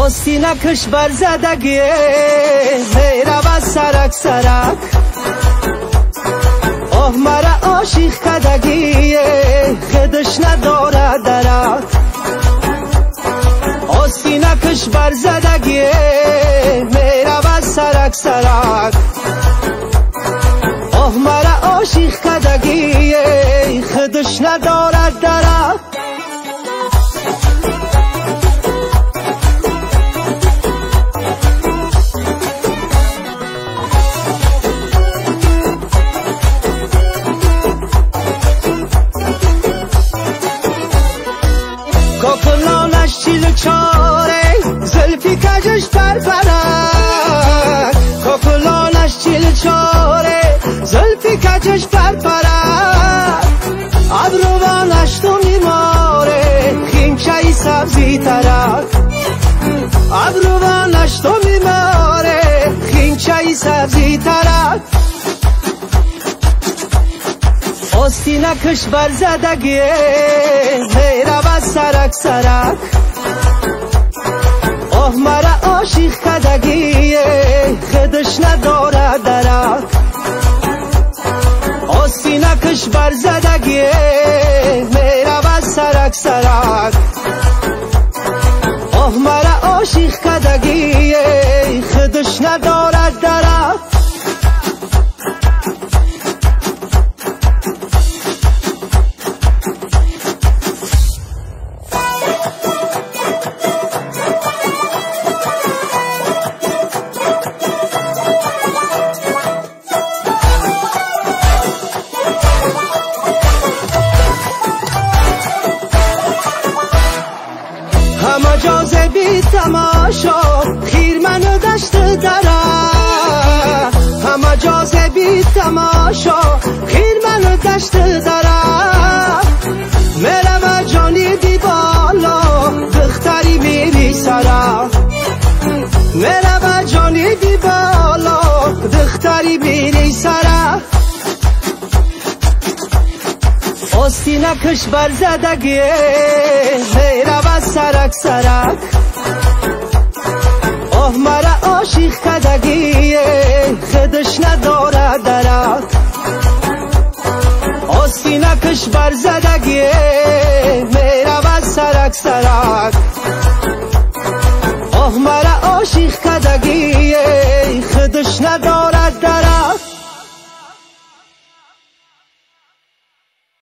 آستینکش بر زدگی میره و سرک سرک آه مرا عاشق کدگی خودش نداره درک آستینکش بر زدگی میره و سرک سرک آه مرا عاشق کدگی خودش نداره درک کاکلانش چیل چاره زلفی کجش پرپرک کاکلانش چیل چاره زلفی کجش پرپرک ابروانش تو میماره خینچه سبزی ترک ابروانش تو میماره خینچه سبزی ترک آستینکش بر زدگی میره و سرک سرک آه مرا عاشق کدگی خودش نداره درک آستینکش بر زدگی میره و سرک سرک آه مرا عاشق کدگی خودش نداره درک همه جازه بی تماشا خیر منو دشت داره همه جازه بی تماشا خیر منو دشت داره میره و جانی بی بالا دختری میری سره میره و جانی بی بالا دختری میری سره آستینکش بر زدگی میره و سرک سرک آه مرا عاشق کدگی خودش نداره درک آستینکش بر زدگی میره و سرک سرک آه مرا عاشق کدگی